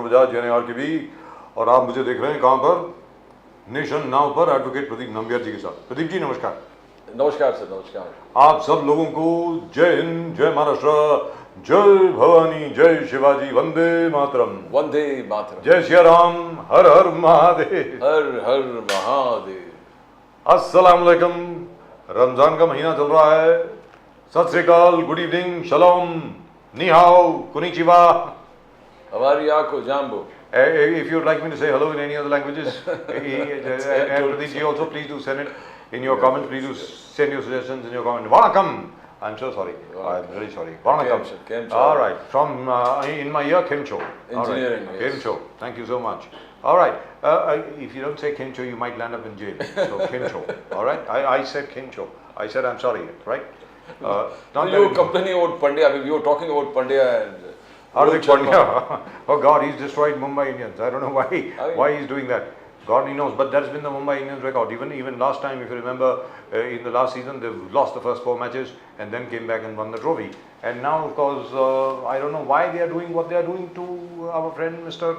Bajaj JNRKB और आप मुझे देख रहे हैं कहाँ पर, नेशन नाउ पर एडवोकेट प्रदीप नंबियार जी के साथ। प्रदीप जी नमस्कार। नमस्कार सर, नमस्कार। आप सब लोगों को जय हिंद, जय महाराष्ट्र, जय भवानी, जय शिवाजी, वंदे मातरम। वंदे मातरम। जय सिया राम, हर हर महादेव। हर हर महादेव। अस्सलाम वालेकुम। रमजान का महीना चल रहा है। सत श्री अकाल, गुड इवनिंग, शलोम, नी हाओ, कुनिचिवा। हमारी आंखों जाम्बो। If you'd like me to say hello in any other languages, and Pradeep ji also, please do send it in your comments. Please do send your suggestions in your comment. Vanakkam. I'm so sorry. I'm very sorry. Vanakkam. Kemcho. All right. From in my ear, Kemcho. Engineering. Right. Yes. Kemcho. Thank you so much. All right. If you don't say Kemcho, you might land up in jail. So Kemcho. All right. I said Kemcho. I said I'm sorry. Right. Not you were complaining about Pandya. I mean, you were talking about Pandya and. Hardik Pandya. Oh God, he's destroyed Mumbai Indians. I don't know why he's doing that. God he knows. But that's been the Mumbai Indians record. Even last time, if you remember, in the last season, they've lost the first 4 matches and then came back and won the trophy. And now, of course, I don't know why they are doing what they are doing to our friend Mr.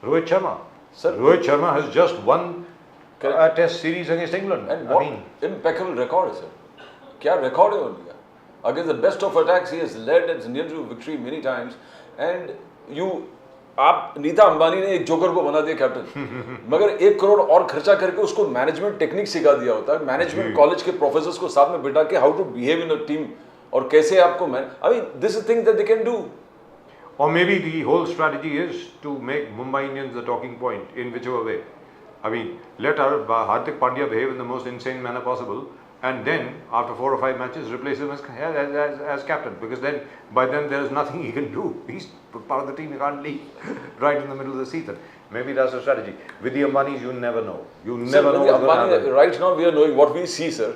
Rohit Sharma. Sir, Rohit Sharma has just won a Test series against England. And what impeccable record, sir. Kya record hai unka? Against the best of attacks, he has led and near to victory many times. And आप नीता अंबानी ने एक joker को बना दिया captain, मगर 1 करोड़ और खर्चा करके उसको मैनेजमेंट टेक्निक सिखा दिया होता है, मैनेजमेंट कॉलेज के प्रोफेसर्स को साथ में बिठा के how to behave in a team और कैसे आपको I mean this is thing that they can do. Or maybe the whole strategy is to make Mumbai Indians the talking point in whichever way. I mean, let Hardik Pandya behave in the most insane manner possible, and then after 4 or 5 matches replace him as captain, because then by then there is nothing he can do. He's part of the team, he can't leave right in the middle of the season. Maybe that's the strategy. With the Ambanis, you never know. You never know what's going to happen. Right now we are knowing what we see, sir,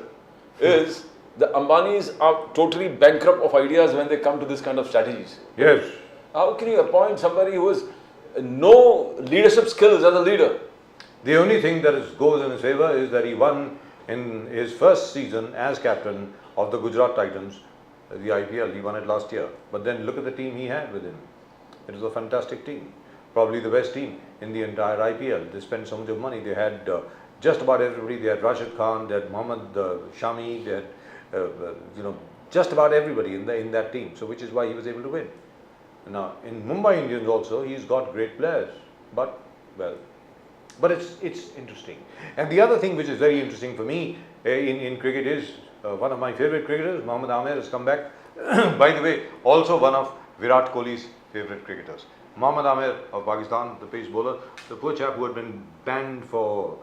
is the Ambanis are totally bankrupt of ideas when they come to this kind of strategies. Yes. How can you appoint somebody who has no leadership skills as a leader? The only thing that goes in his favor is that he won in his first season as captain of the Gujarat Titans, the IPL. He won it last year. But then look at the team he had with him. It was a fantastic team. Probably the best team in the entire IPL. They spent so much of money. They had just about everybody. They had Rashid Khan, they had Mohammad Shami, they had just about everybody in that team. So which is why he was able to win. Now in Mumbai Indians also, he's got great players. But it's interesting. And the other thing which is very interesting for me in cricket is one of my favorite cricketers, Mohammad Amir, has come back. By the way, also one of Virat Kohli's favorite cricketers. Mohammad Amir of Pakistan, the pace bowler, the poor chap who had been banned for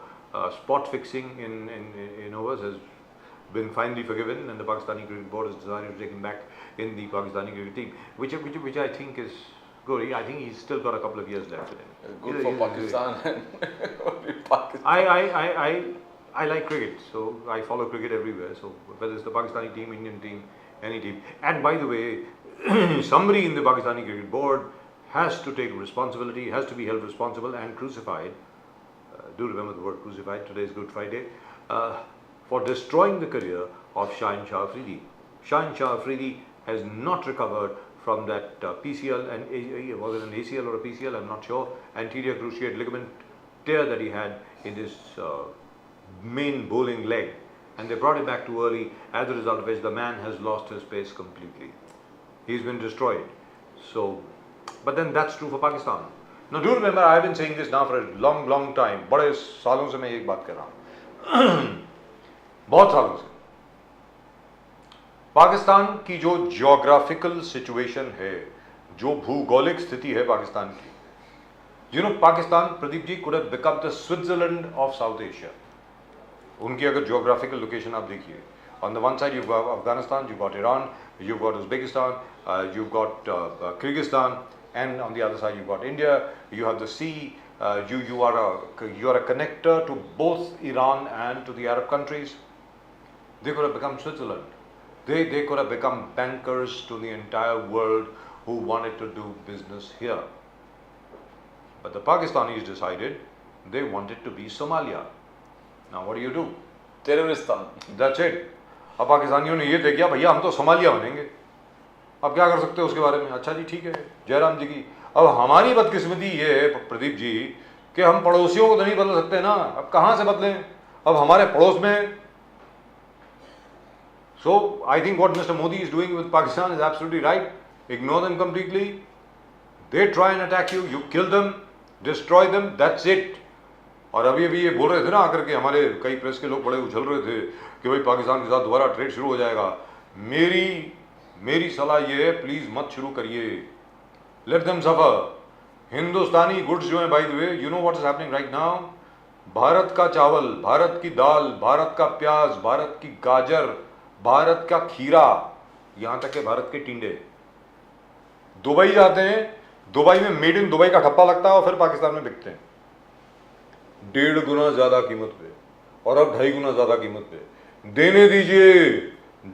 spot fixing in overs, has been finally forgiven, and the Pakistani Cricket Board has decided to take him back in the Pakistani cricket team, which I think is good. I think he's still got a couple of years left in him. Good for Pakistan. I like cricket, so I follow cricket everywhere. So whether it's the Pakistani team, Indian team, any team. And by the way, somebody in the Pakistani Cricket Board has to take responsibility, has to be held responsible and crucified. Do remember the word crucified. Today is Good Friday. For destroying the career of Shaheen Shah Afridi. Shaheen Shah Afridi has not recovered from that PCL, and was it an ACL or a PCL, I'm not sure, anterior cruciate ligament tear that he had in his main bowling leg, and they brought it back too early, as a result of which the man has lost his pace completely. He's been destroyed. So, but then that's true for Pakistan. Now do remember, I've been saying this now for a long time. बड़े सालों से मैं एक बात कर रहा हूँ, बहुत सालों से. पाकिस्तान की जो जियोग्राफिकल सिचुएशन है, जो भूगोलिक स्थिति है पाकिस्तान की, Pakistan, Pradeep ji, could have become the Switzerland of South Asia. उनकी अगर जियोग्राफिकल लोकेशन आप देखिए, on the one side you've got Afghanistan, you've got Iran, you've got Uzbekistan, you've got Kyrgyzstan, and on the other side you've got India. You have the sea. You are a connector to both Iran and to the Arab countries. They could have become Switzerland. They could have become bankers to the entire world who wanted to do business here. But the Pakistanis decided they wanted to be Somalia. Now what do? Terroristan. That's it. अब पाकिस्तानियों ने ये देखा, भैया हम तो Somalia बनेंगे. अब क्या कर सकते हो उसके बारे में? अच्छा जी ठीक है, जयराम जी की अब हमारी बदकिस्मती ये है प्रदीप जी कि हम पड़ोसियों को तो नहीं बदल सकते ना, अब कहाँ से बदलें, अब हमारे पड़ोस में. So I think what Mr. Modi is doing with Pakistan is absolutely right. Ignore them completely. They try and attack you, you kill them, destroy them, that's it. और अभी अभी ये बोल रहे थे ना आकर के, हमारे कई प्रेस के लोग बड़े उछल रहे थे कि भाई पाकिस्तान के साथ दोबारा ट्रेड शुरू हो जाएगा. मेरी सलाह ये है, प्लीज मत शुरू करिए. लेट देम सफर. हिंदुस्तानी गुड्स जो है, bye the way, you know what is happening right now. Bharat का चावल, भारत की दाल, भारत का प्याज, भारत की गाजर, भारत का खीरा, यहां तक के भारत के टिंडे दुबई जाते हैं. दुबई में मेड इन दुबई का ठप्पा लगता है और फिर पाकिस्तान में बिकते हैं 1.5 गुना ज्यादा कीमत पे, और अब 2.5 गुना ज्यादा कीमत पे. देने दीजिए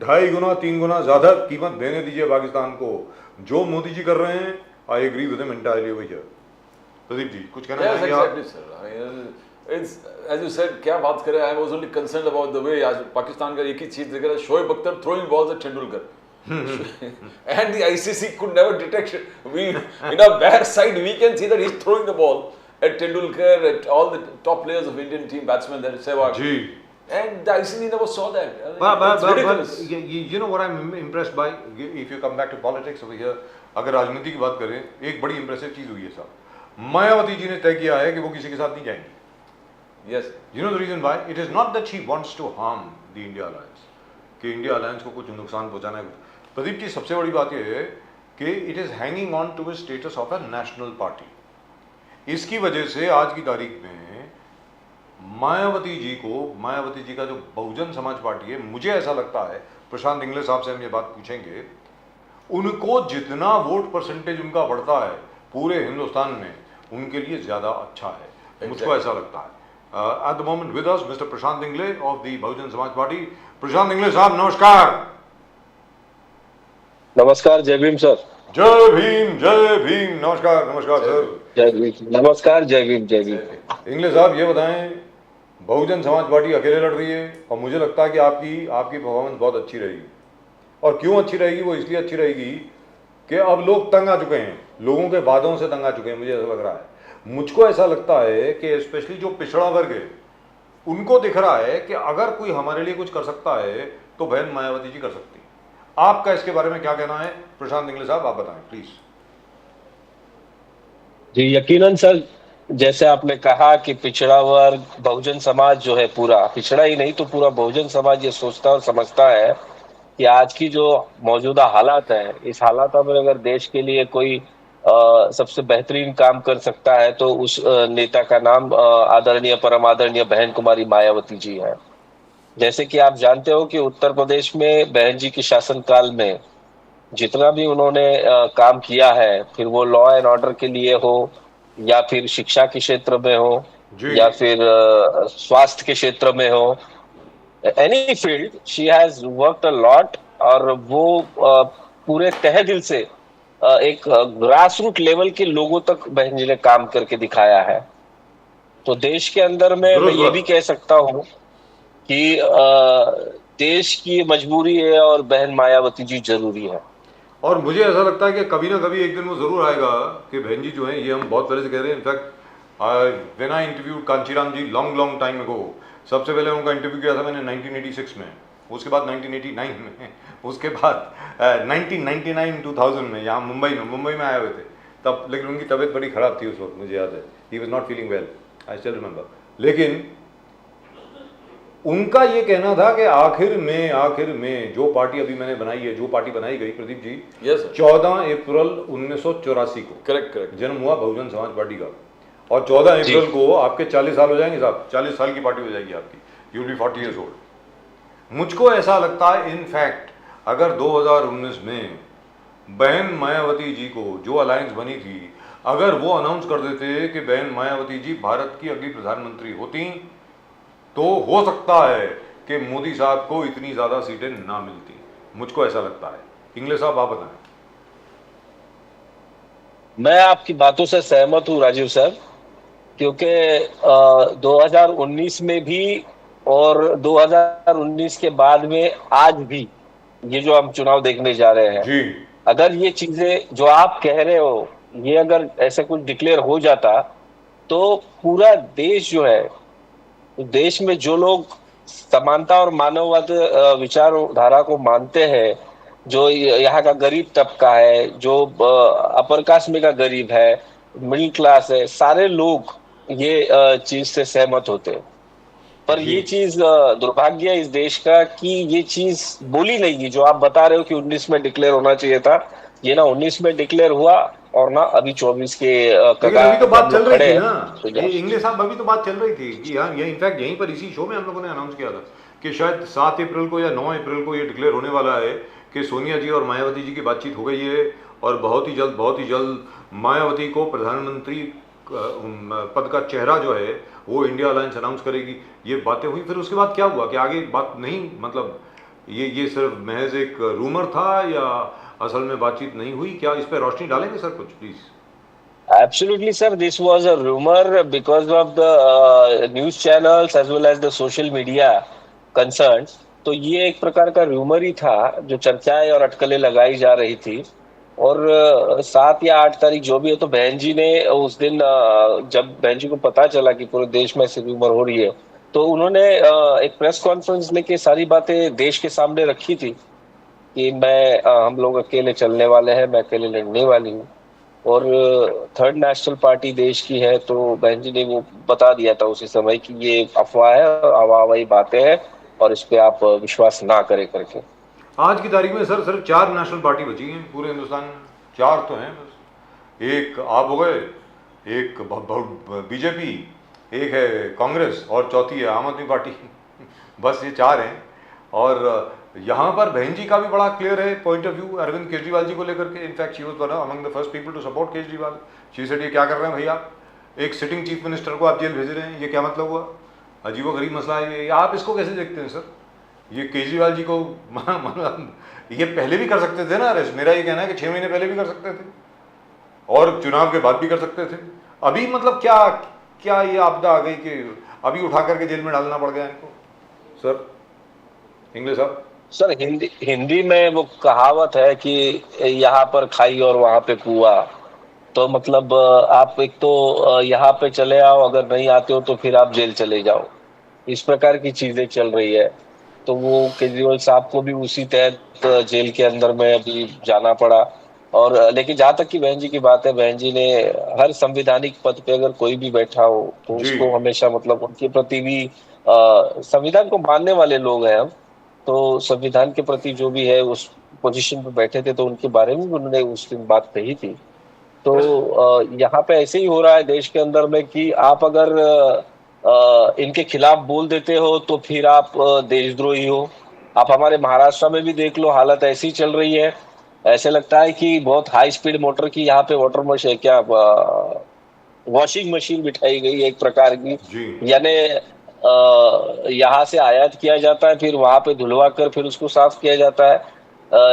2.5 गुना 3 गुना ज्यादा कीमत देने दीजिए पाकिस्तान को. जो मोदी जी कर रहे हैं, I agree with him entirely over here. Pradeep ji कुछ कहना चाहेंगे आप? It's as you said, क्या बात करें. I was only concerned about the way आज पाकिस्तान का एक ही चीज दिख रहा है, Shoaib Akhtar throwing balls at Tendulkar. And the ICC could never detect it. We in our backside we can see that he's throwing the ball at Tendulkar, at all the top players of Indian team batsmen, that Sehwag. Ji. And the ICC never saw that. But ridiculous. you know what I'm impressed by, if you come back to politics over here, अगर राजनीति की बात करें, एक बड़ी impressive चीज हुई है साहब. मायावती जी ने तय किया है कि वो किसी के साथ नहीं जाएंगी. Yes. You know the reason why? It is not that she wants to harm the India alliance, कि इंडिया अलायंस को कुछ नुकसान पहुंचाना है. प्रदीप जी सबसे बड़ी बात यह है कि it is hanging on to status of a national party. इसकी वजह से आज की तारीख में मायावती जी का जो बहुजन समाज पार्टी है, मुझे ऐसा लगता है, प्रशांत इंगले साहब से हम ये बात पूछेंगे, उनको जितना वोट परसेंटेज उनका बढ़ता है पूरे हिंदुस्तान में, उनके लिए ज्यादा अच्छा है. मुझको ऐसा लगता है. At the moment with us, Mr. Prashant Ingle of the Bahujan Samaj Party. Prashant Ingle साहब नमस्कार. नमस्कार, जय भीम सर. जय भीम. नमस्कार सर. जय भीम. नमस्कार, जय भीम. इंगले साहब ये बताएं, बहुजन समाज पार्टी अकेले लड़ रही है और मुझे लगता है कि आपकी परफॉर्मेंस बहुत अच्छी रहेगी. और क्यों अच्छी रहेगी? वो इसलिए अच्छी रहेगी कि अब लोग तंग आ चुके हैं, लोगों के वादों से तंग आ चुके हैं. मुझे ऐसा लग रहा है, मुझको ऐसा लगता है कि स्पेशली जो पिछड़ा वर्ग है, उनको दिख रहा है कि अगर कोई हमारे लिए कुछ कर सकता है तो बहन मायावती जी कर सकती है. आपका इसके बारे में क्या कहना है प्रशांत इंगले साहब, आप बताएं प्लीज. जी यकीनन सर, जैसे आपने कहा कि पिछड़ा वर्ग, बहुजन समाज जो है, पूरा पिछड़ा ही नहीं तो पूरा बहुजन समाज ये सोचता और समझता है कि आज की जो मौजूदा हालात है, इस हालात में अगर देश के लिए कोई सबसे बेहतरीन काम कर सकता है तो उस नेता का नाम आदरणीय परम आदरणीय बहन कुमारी मायावती जी है. जैसे कि आप जानते हो कि उत्तर प्रदेश में बहन जी के शासनकाल में जितना भी उन्होंने काम किया है, फिर वो लॉ एंड ऑर्डर के लिए हो, या फिर शिक्षा के क्षेत्र में हो, या फिर स्वास्थ्य के क्षेत्र में हो, any field, she has worked a lot. और वो पूरे तहे दिल से एक ग्रास रूट लेवल के लोगों तक बहन जी ने काम करके दिखाया है. तो देश के अंदर में मैं ये भी कह सकता हूँ कि देश की मजबूरी है और बहन मायावती जी जरूरी है. और मुझे ऐसा लगता है कि कभी ना कभी एक दिन वो जरूर आएगा कि बहन जी जो है, ये हम बहुत पहले से कह रहे हैं. In fact when I interviewed Kanshiram ji long time ago, सबसे पहले उनका इंटरव्यू किया था मैंने 1986 में, उसके बाद 1989 में, उसके बाद 1999 2000 में यहाँ मुंबई में आए हुए थे तब. लेकिन उनकी तबीयत बड़ी ख़राब थी उस वक्त, मुझे याद है. He was not feeling well, I still remember. लेकिन उनका ये कहना था कि आखिर में जो पार्टी अभी मैंने बनाई है, जो पार्टी बनाई गई प्रदीप जी, 14 अप्रैल 1984 को करेक्ट जन्म हुआ बहुजन समाज पार्टी का. और 14 अप्रैल को आपके 40 साल हो जाएंगे साहब, 40 साल की पार्टी हो जाएगी आपकी. You will be 40 years old. मुझको ऐसा लगता है इनफैक्ट अगर 2019 में बहन मायावती जी को जो अलायंस बनी थी, अगर वो अनाउंस कर देते कि बहन मायावती जी भारत की अगली प्रधानमंत्री होती, तो हो सकता है कि मोदी साहब को इतनी ज्यादा सीटें ना मिलती. मुझको ऐसा लगता है. इंगले साहब आप बताएं. मैं आपकी बातों से सहमत हूँ राजीव सर, क्योंकि 2019 में भी और 2019 के बाद में आज भी ये जो हम चुनाव देखने जा रहे हैं जी, अगर ये चीजें जो आप कह रहे हो ये अगर ऐसा कुछ डिक्लेयर हो जाता तो पूरा देश जो है, देश में जो लोग समानता और मानववाद विचारधारा को मानते हैं, जो यहाँ का गरीब तबका है, जो अपर कास्ट में का गरीब है, मिडिल क्लास है, सारे लोग ये चीज से सहमत होते हैं। पर जी ये चीज दुर्भाग्य है इस देश का कि ये चीज बोली नहीं गई। जो आप बता रहे हो कि 19 में डिक्लेयर होना चाहिए था, ये ना 19 में डिक्लेयर हुआ और ना अभी 24 के लेकिन अभी तो कगार पे बात हम चल लोग रही खड़े थी हैं। ना, तो ये इंग्लिश साहब, अभी तो बात चल रही थी कि यार ये इनफैक्ट यहीं पर इसी शो में हम लोगों ने अनाउंस किया था कि शायद 7 अप्रैल को या 9 अप्रैल को ये डिक्लेयर होने वाला है कि सोनिया जी और मायावती जी की बातचीत हो गई है और बहुत ही जल्द मायावती को प्रधानमंत्री पद का चेहरा जो है वो इंडिया अलायंस अनाउंस करेगी। ये बातें हुई, फिर उसके बाद क्या हुआ कि आगे बात नहीं, मतलब ये सिर्फ महज एक रूमर था या असल में बातचीत नहीं हुई? क्या इस पर रोशनी डालेंगे सर कुछ please? Absolutely, sir. This was a rumor because of the news channels as well as the social media concerns. तो ये एक प्रकार का रूमर ही था जो चर्चाएं और अटकलें लगाई जा रही थी। और 7 या 8 तारीख जो भी है, तो बहन जी ने उस दिन जब बहन जी को पता चला कि पूरे देश में ऐसी रूमर हो रही है, तो उन्होंने एक प्रेस कॉन्फ्रेंस लेके सारी बातें देश के सामने रखी थी कि हम लोग अकेले चलने वाले हैं, मैं अकेले लड़ने वाली हूँ। और थर्ड नेशनल पार्टी देश की है, तो बहन जी ने वो बता दिया था उसी समय कि ये अफवाह है और अवावही बातें हैं और इस पे आप विश्वास ना करें करके। आज की तारीख में सर सिर्फ 4 नेशनल पार्टी बची हैं पूरे हिंदुस्तान में। 4 तो हैं बस। एक आप हो गए, एक बीजेपी, एक है कांग्रेस और चौथी है आम आदमी पार्टी। बस ये 4 हैं। और यहाँ पर बहन जी का भी बड़ा क्लियर है point of view Arvind Kejriwal ji को लेकर के। In fact she was one among the first people to support Kejriwal. She said ये क्या कर रहे हैं भैया, एक सिटिंग चीफ मिनिस्टर को आप जेल भेज रहे हैं, ये क्या मतलब हुआ? अजीबोगरीब मसला है ये। आप इसको कैसे देखते हैं सर? ये केजरीवाल जी को मतलब ये पहले भी कर सकते थे ना अरेस्ट। मेरा ये कहना है कि 6 महीने पहले भी कर सकते थे और चुनाव के बाद भी कर सकते थे। अभी मतलब क्या क्या ये आपदा आ गई कि अभी उठा करके जेल में डालना पड़ गया इनको? सर इंग्लिश साहब। सर हिंदी में वो कहावत है कि यहाँ पर खाई और वहां पे कुआं। तो मतलब आप एक तो यहाँ पे चले आओ, अगर नहीं आते हो तो फिर आप जेल चले जाओ, इस प्रकार की चीजें चल रही है। तो वो केजरीवाल साहब को भी उसी तहत जेल के अंदर में अभी जाना पड़ा। और लेकिन जहां तक की बहन जी की बात है, बहन जी ने हर संवैधानिक पद पे अगर कोई भी बैठा हो तो जी उसको हमेशा मतलब उनके प्रति भी संविधान को मानने वाले लोग हैं हम। तो संविधान के प्रति जो भी है उस पोजीशन पे बैठे थे, तो उनके बारे में भी उन्होंने उस दिन बात कही थी। तो यहाँ पे ऐसे ही हो रहा है देश के अंदर में कि आप अगर इनके खिलाफ बोल देते हो तो फिर आप देशद्रोही हो। आप हमारे महाराष्ट्र में भी देख लो, हालत ऐसी चल रही है। ऐसे लगता है कि बहुत हाई स्पीड मोटर की यहाँ पे वाटर मशीन, क्या वॉशिंग मशीन बिठाई गई है एक प्रकार की। जी यानी यहाँ से आयात किया जाता है, फिर वहां पे धुलवा कर फिर उसको साफ किया जाता है।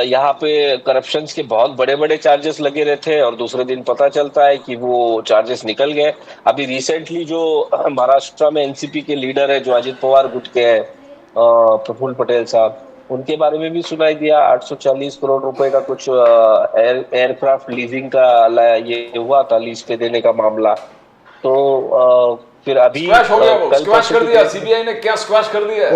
यहाँ पे करप्शन के बहुत बड़े बड़े चार्जेस लगे रहते हैं और दूसरे दिन पता चलता है कि वो चार्जेस निकल गए। अभी रिसेंटली जो महाराष्ट्र में एनसीपी के लीडर है, जो अजित पवार गुट के हैं, प्रफुल्ल पटेल साहब, उनके बारे में भी सुनाई दिया। 840 करोड़ रुपए का कुछ एयरक्राफ्ट लीजिंग का ये हुआ था, लीज पे देने का मामला। तो फिर अभी स्क्वैश हो गया, वो कल स्क्वैश कर दिया। सीबीआई ने क्या स्क्वैश कर दिया है?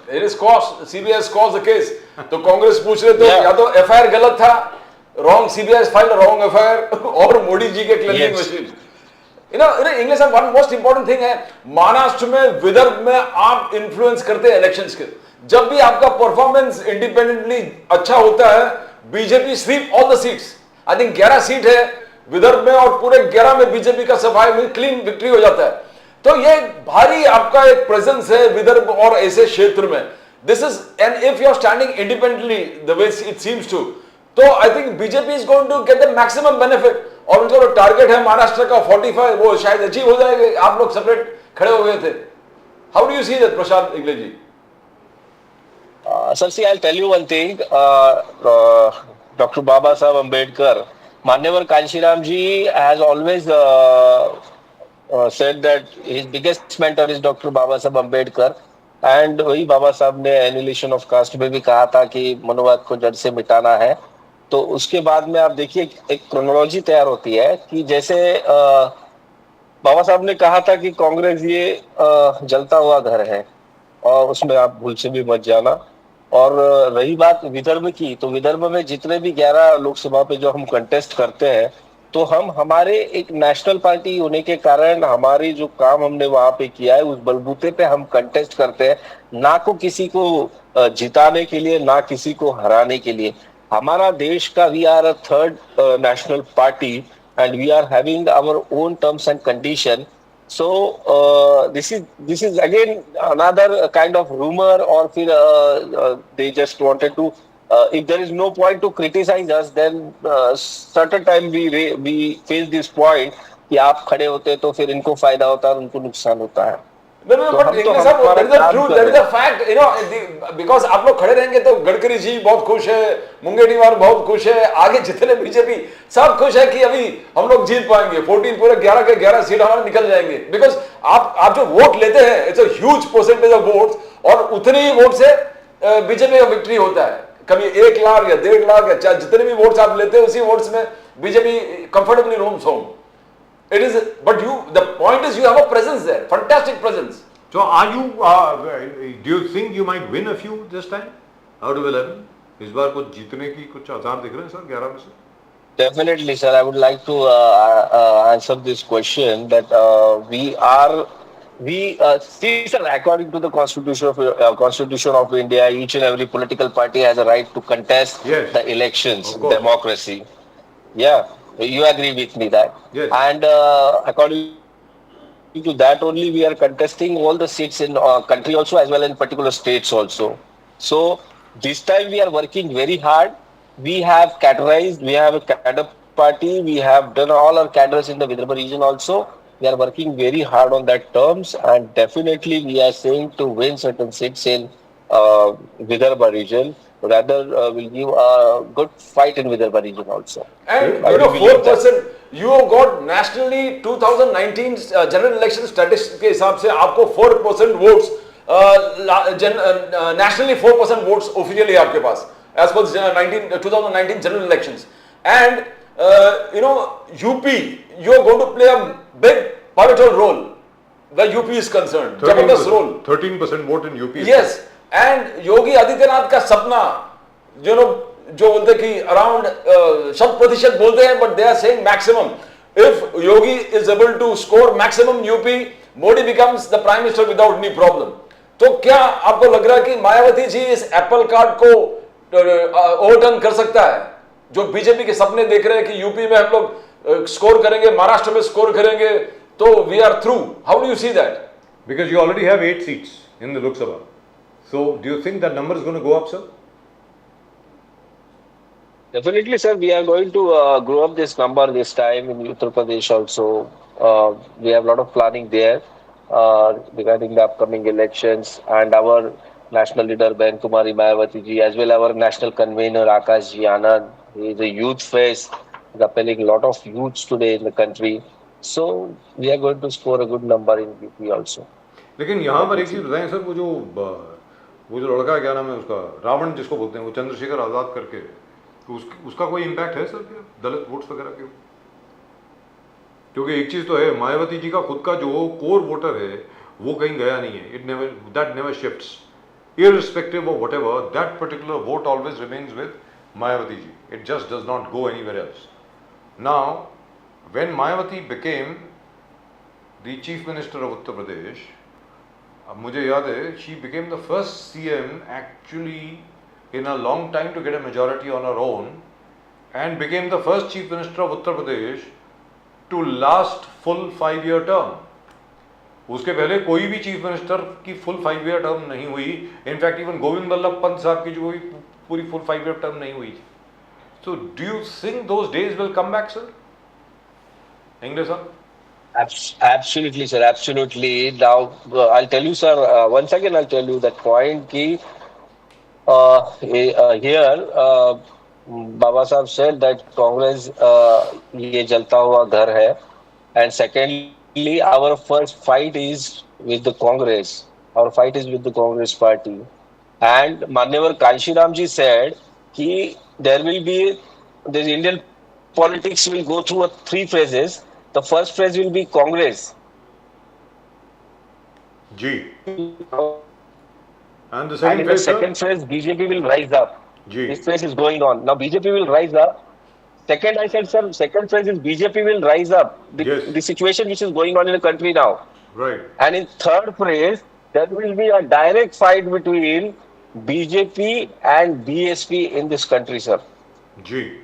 It is squash, CBI squash the case. तो कांग्रेस पूछ रहे थे या तो एफआईआर गलत था, wrong, CBI filed wrong FIR, और मोदी जी के cleaning machine. English one most important thing है, महाराष्ट्र में, विदर्भ में आप इन्फ्लुएंस करते हैं इलेक्शंस के। जब भी आपका परफॉर्मेंस इंडिपेंडेंटली अच्छा होता है, BJP sweep all the seats. I think 11 seat है विदर्भ में और पूरे 11 में बीजेपी का सफाई में क्लीन विक्ट्री हो जाता है। तो ये भारी आपका एक प्रेजेंस है विदर्भ और ऐसे क्षेत्र में। This is, and if you are standing independently the way it seems to, तो I think BJP is going to get the maximum benefit. और उनका जो टारगेट है महाराष्ट्र का 45, वो शायद अचीव हो जाएगा। आप लोग सेपरेट खड़े हो गए थे। How do you see that, Prashant Ingle ji? Sir, see, I'll tell you one thing. Dr. Baba Saheb Ambedkar, मान्यवर कांशीराम जी has always said that his biggest mentor is Dr. Baba Saheb Ambedkar. And वही बाबा साहब ने एनिलेशन ऑफ कास्ट में भी कहा था कि मनोवाद को जड़ से मिटाना है। तो उसके बाद में आप देखिए एक क्रोनोलॉजी तैयार होती है कि जैसे बाबा साहब ने कहा था कि कांग्रेस ये जलता हुआ घर है और उसमें आप भूल से भी मत जाना। और रही बात विदर्भ की, तो विदर्भ में जितने भी 11 लोकसभा पे जो हम कंटेस्ट करते हैं, तो हम हमारे एक नेशनल पार्टी होने के कारण हमारी जो काम हमने वहां पे किया है उस बलबूते पे हम कंटेस्ट करते हैं, ना को किसी को जिताने के लिए, ना किसी को हराने के लिए। हमारा देश का we are a third national party and we are having our own terms and condition. So this is again another kind of rumor, or they just wanted to. If there is no point to criticize us, then certain time we face this point कि आप खड़े होते तो फिर इनको फायदा होता है और उनको नुकसान होता है। No, no, तो but हम तो English साहब, हमारा that is the काम truth, कर that is रहे the fact, you know, because आप लोग खड़े रहेंगे तो गडकरी जी बहुत खुश है, मुंगेटीवार बहुत खुश है, आगे जितने बीजेपी सब खुश है कि अभी हम लोग जीत पाएंगे, 14 पूरे 11 के 11 सीट हमारे निकल जाएंगे, बिकॉज आप जो वोट लेते हैं it's a huge percentage of votes, और उतने ही वोट से बीजेपी का विक्ट्री होता है। कभी 1 लाख या 1.5 लाख या चाहे जितने भी वोट्स आप लेते हैं उसी वोट्स में BJP comfortably roams home. It is, but the point is you have a presence there, fantastic presence. So are you, do you think you might win a few this time out of 11? इस बार कुछ जीतने की कुछ आसार दिख रहे हैं sir 11 में से? Definitely, sir. I would like to answer this question that see, sir, according to the Constitution of India, each and every political party has a right to contest Yes. the elections, Of course. democracy. Yeah, you agree with me that. Yes. And according to that only, we are contesting all the seats in country also, as well in particular states also. So this time we are working very hard. We have categorized, we have a cadre party, we have done all our cadres in the Vidarbha region also. We are working very hard on that terms, and definitely we are saying to win certain seats in Vidarbha region. Rather, we'll give a good fight in Vidarbha region also. And I you know, believe that. 4%, you have got nationally 2019 general election statistics के हिसाब से आपको 4% votes, nationally 4% votes officially आपके पास, as per 2019 general elections. And you know, UP, you are going to play a big pivotal role where UP is concerned. जबरदस्त role. 13% vote in UP. Yes, and Yogi Adityanath का सपना, you know, जो बोलते कि around 100% बोलते हैं, but they are saying maximum. If Yogi is able to score maximum UP, Modi becomes the prime minister without any problem. तो क्या आपको लग रहा है कि मायावती जी इस एप्पल कार्ट को ओवरटर्न कर सकता है, जो बीजेपी के सपने देख रहे हैं कि यूपी में हम लोग स्कोर करेंगे, महाराष्ट्र में स्कोर करेंगे, तो we are through? How do you see that? Because you already have 8 seats in the Lok Sabha. So do you think that number is going to go up, sir? Definitely, sir. We are going to grow up this number this time in Uttar Pradesh also. We have a lot of planning there regarding the upcoming elections, and our national leader Ben Kumari Mayawati ji, as well our national convener Akash Ji Anand. He is a youth face, repelling a lot of youths today in the country. So we are going to score a good number in UP also. लेकिन यहाँ पर एक चीज बताएं sir, वो जो लड़का क्या नाम है उसका, रावण जिसको बोलते हैं, वो चंद्रशेखर आजाद करके, तो उसका कोई इम्पैक्ट है सर क्या दलित वोट्स वगैरह के? क्योंकि एक चीज तो है, मायावती जी का खुद का जो कोर वोटर है वो कहीं गया नहीं है, that never shifts, irrespective of whatever, that particular vote always remains with Mayawati ji. It just does not go anywhere else. Now, when Mayawati became the chief minister of Uttar Pradesh, अब मुझे याद है, she became the first CM actually in a long time to get a majority on her own, and became the first chief minister of Uttar Pradesh to last full 5-year term. उसके पहले कोई भी chief minister की full 5-year term नहीं हुई। In fact even Govind Ballabh Pant साहब की जो पूरी फुल 5-year टर्म नहीं हुई। So do you think those days will come back, sir? English sir? Absolutely, sir. Absolutely. Now, I'll tell you, sir. Once again, I'll tell you that point. Ki here, Baba Sahab said that Congress ये जलता हुआ घर है, and secondly, our first fight is with the Congress. Our fight is with the Congress party. And Manyavar Kanshiram ji said कि there will be this Indian politics will go through three phases. The first phase will be Congress. Ji. And the And second in the phase, sir? second phase, BJP will rise up. Ji. This phase is going on. Now BJP will rise up. Second, I said, sir, second phase is BJP will rise up. Yes. The situation which is going on in the country now. Right. And in third phase, there will be a direct fight between BJP and BSP in this country, sir. Ji.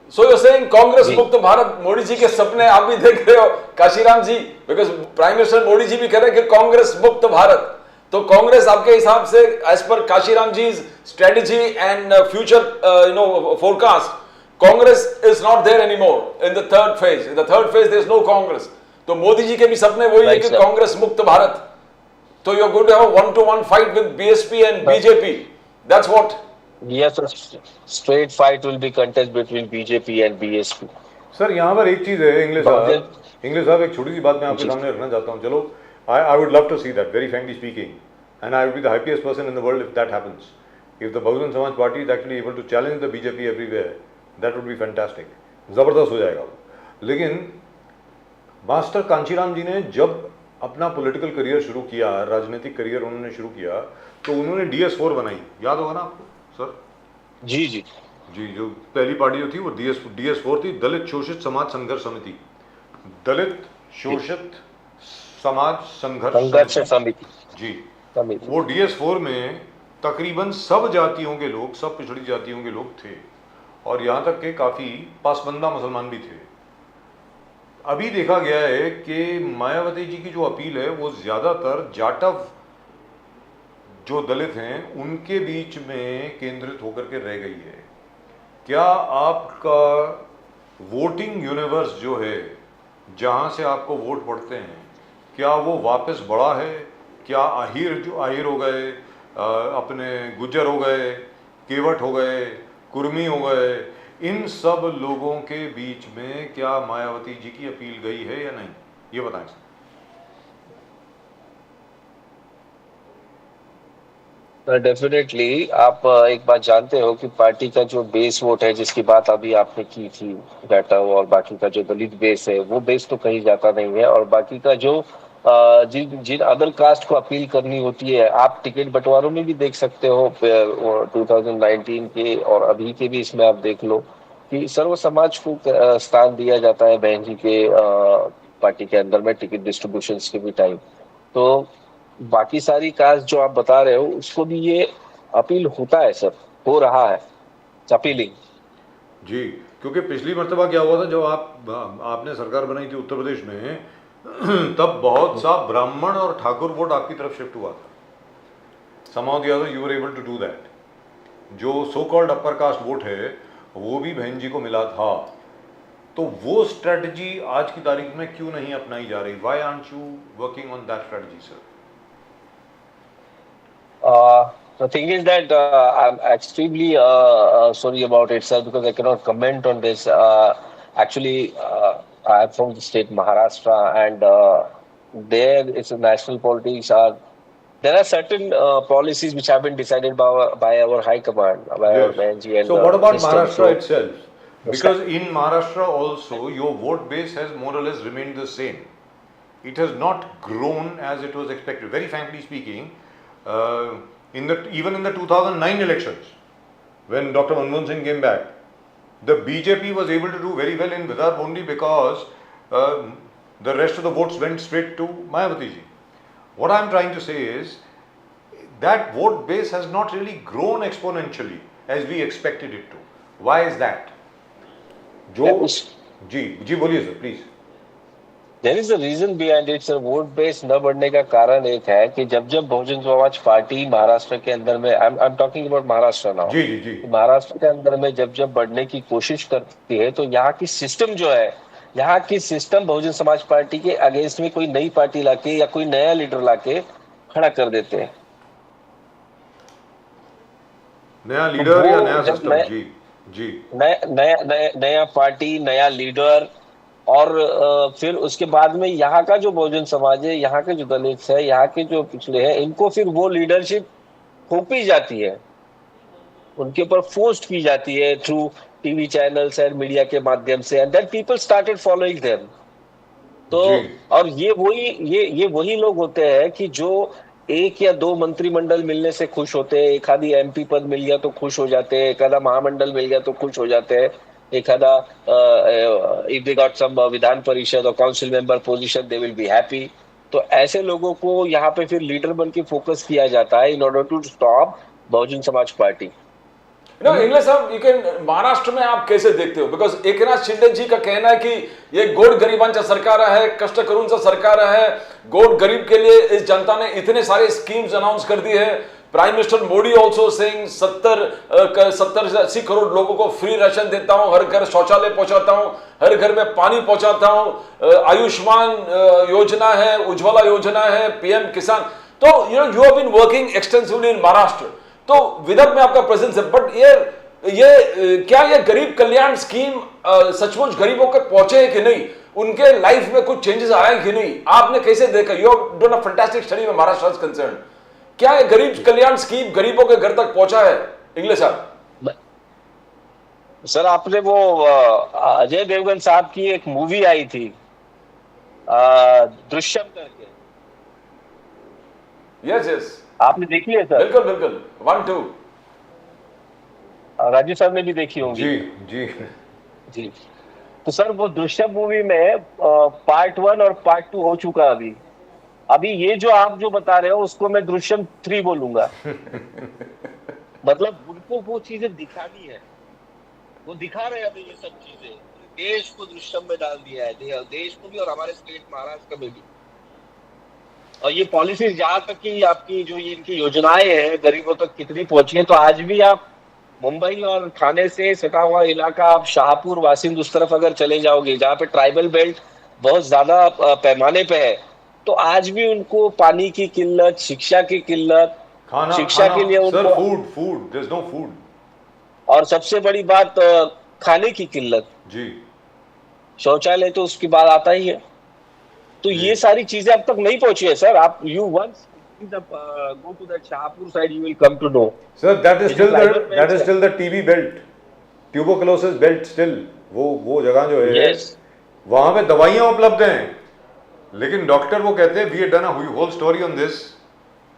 So you're saying Congress जी. मुक्त भारत, मोदी जी के सपने आप भी देख रहे हो काशीराम जी, because prime minister Modi ji भी कह रहे हैं कि कांग्रेस मुक्त भारत. तो कांग्रेस आपके हिसाब से एज पर Kashiram ji strategy and future forecast, Congress is not there anymore in the third phase. In the third phase there is no Congress. तो मोदी जी के भी सपने वही है Right, कि sir. कांग्रेस मुक्त भारत. तो you are going to have a 1-to-1 fight with BSP and BJP. That's what. Yes, sir. Straight fight will be contest between BJP and BSP. Sir यहाँ पर एक चीज़ है इंग्लिश बहुजन- साहब, इंग्लिश साहब एक छोटी सी बात मैं आपके जी। सामने रखना चाहता हूँ. चलो, I would love to see that, very frankly speaking, and I would be the happiest person in the world if that happens. If the Bahujan Samaj Party is actually able to challenge the BJP everywhere, that would be fantastic. ज़बरदस्त हो जाएगा वो. लेकिन master Kanchiram जी ने जब अपना political career शुरू किया, राजनीतिक करियर उन्होंने शुरू किया, तो उन्होंने DS4 बनाई. याद होगा ना आपको सर? जी जी. जी, जो पहली पार्टी जो थी वो DS4 थी, दलित शोषित समाज संघर्ष समिति. दलित शोषित समाज संघर्ष समिति. जी. समिति. वो DS4 में तकरीबन सब जातियों के लोग, सब पिछड़ी जातियों के लोग थे, और यहाँ तक के काफ़ी पासबंदा मुसलमान भी थे. अभी देखा गया है कि मायावती जी की जो अपील है वो ज़्यादातर जाटव जो दलित हैं उनके बीच में केंद्रित होकर के रह गई है. क्या आपका वोटिंग यूनिवर्स जो है, जहाँ से आपको वोट पड़ते हैं, क्या वो वापस बढ़ा है? क्या आहिर हो गए, अपने गुज्जर हो गए, केवट हो गए, कुर्मी हो गए, इन सब लोगों के बीच में क्या मायावती जी की अपील गई है या नहीं? ये बताएं सर. डेफिनेटली आप एक बात जानते हो कि पार्टी का जो बेस वोट है, जिसकी बात अभी आपने की थी, डाटा और बाकी का जो दलित बेस है, वो बेस तो कहीं जाता नहीं है. और बाकी का जो जिन जिन अदर कास्ट को अपील करनी होती है, आप टिकट बंटवारों में भी देख सकते हो 2019 के और अभी के भी, इसमें आप देख लो कि सर्व समाज को स्थान दिया जाता है बहन जी के पार्टी के अंदर में टिकट डिस्ट्रीब्यूशन के भी टाइम. तो बाकी सारी कास्ट जो आप बता रहे हो उसको भी ये अपील होता है सर, हो रहा है अपीलिंग. जी, क्योंकि पिछली मर्तबा क्या हुआ था जब आपने सरकार बनाई थी उत्तर प्रदेश में, तब बहुत सा ब्राह्मण और ठाकुर वोट आपकी तरफ शिफ्ट हुआ था. somehow the other you were able to do that. जो so called upper caste vote है वो भी बहन जी को मिला था. तो वो स्ट्रेटजी आज की तारीख में क्यों नहीं अपनाई जा रही? Why aren't you working on that strategy, sir? The thing is that I'm extremely sorry about it, sir, because I cannot comment on this. Actually, I'm from the state Maharashtra, and there it's a national politics. There are certain policies which have been decided by our high command, by our Yes. BNG and So what about system. Maharashtra So, itself? Because in Maharashtra also your vote base has more or less remained the same. It has not grown as it was expected. Very frankly speaking, even in the 2009 elections, when Dr. Manmohan Singh came back, the BJP was able to do very well in Vidarbha only because the rest of the votes went straight to Mayawati ji. What I am trying to say is that vote base has not really grown exponentially as we expected it to. Why is that? जो जी बोलिए sir please. There is a reason behind it, sir. Vote base न बढ़ने का कारण एक है कि जब बहुजन समाज पार्टी महाराष्ट्र के अंदर में, I'm talking about Maharashtra now, जी जी जी महाराष्ट्र के अंदर में जब बढ़ने की कोशिश करती है, तो यहाँ की सिस्टम जो है, यहाँ की सिस्टम बहुजन समाज पार्टी के अगेंस्ट में कोई नई पार्टी लाके या कोई नया लीडर लाके खड़ा कर देते हैं. नया लीडर या नया जब सिस्टम. जी जी नया पार्टी, नया लीडर, और फिर उसके बाद में यहाँ का जो बहुजन समाज है, यहाँ के जो दलित है, यहाँ के जो पिछड़े हैं, इनको फिर वो लीडरशिप थोपी जाती है, उनके ऊपर फोर्स्ड की जाती है through TV channels and media के माध्यम से, and then people started following them. तो जी। और ये वही लोग होते हैं कि जो एक या दो मंत्रिमंडल मिलने से खुश होते हैं, एक आधी एमपी पद मिल गया तो खुश हो जाते हैं, एक आधा महामंडल मिल गया तो खुश हो जाते हैं, एक आधा if they got some Vidhan Parishad और council member position they will be happy. तो ऐसे लोगों को यहाँ पे फिर लीडर बन के फोकस किया जाता है in order to stop Bahujan Samaj party. English साहब, यू कैन, महाराष्ट्र में आप कैसे देखते हो? बिकॉज एकनाथ शिंदे जी का कहना है कि ये गोड गरिबांच्या सरकार है, कष्ट करूंचा सरकार है, गोड गरीब के लिए इस जनता ने इतने सारे स्कीम्स अनाउंस कर दी है। Prime minister Modi also saying 70-80 crore लोगों को फ्री राशन देता हूं, हर घर शौचालय पहुंचाता हूं, हर घर में पानी पहुंचाता हूं, आयुष्मान योजना है, उज्ज्वला योजना है, पीएम किसान। तो you have been working extensively in Maharashtra, तो विदर्भ में आपका प्रेजेंस है, बट ये क्या ये गरीब कल्याण स्कीम सचमुच गरीबों तक पहुंचे है कि नहीं? उनके लाइफ में कुछ चेंजेस आए कि नहीं? आपने कैसे देखा? You have done a fantastic study में महाराष्ट्र इज कंसर्न। क्या ये गरीब कल्याण स्कीम गरीबों के घर तक पहुंचा है इंग्लिश साहब? सर आपने वो अजय देवगन साहब की एक मूवी आई थी दृश्यम करके, यस यस, आपने देखी है सर? बिल्कुल बिल्कुल, 1-2 राजू साहब ने भी देखी होंगी। जी जी जी। तो सर वो दृश्यम मूवी में पार्ट 1 और पार्ट 2 हो चुका अभी। अभी ये जो आप जो बता रहे हो उसको मैं दृश्यम 3 बोलूंगा। मतलब उनको वो चीजें दिखानी है, वो दिखा रहे हैं अभी ये सब चीजें, देश को दृश्यम में डाल दिया है, देश को भी और हमारे स्टेट महाराष्ट्र में भी। और ये पॉलिसी जहां तक की आपकी जो ये इनकी योजनाएं हैं गरीबों तक कितनी पहुंची है, तो आज भी आप मुंबई और ठाणे से सटा हुआ इलाका, आप शाहपुर वासिंद उस तरफ अगर चले जाओगे जहाँ पे ट्राइबल बेल्ट बहुत ज्यादा पैमाने पे है, तो आज भी उनको पानी की किल्लत, शिक्षा की किल्लत, शिक्षा के लिए सर उनको food there is no food, और सबसे बड़ी बात खाने की किल्लत, जी शौचालय तो उसके बाद आता ही है। तो ये सारी चीजें अब तक नहीं पहुंची है सर। आप you once go to that Shahpur side, you will come to know. Sir that is It is still the TB belt, tuberculosis belt still, वो जगह जो है Yes. वहां पे दवाइयां उपलब्ध हैं, लेकिन डॉक्टर वो कहते हैं we have done a whole story on this,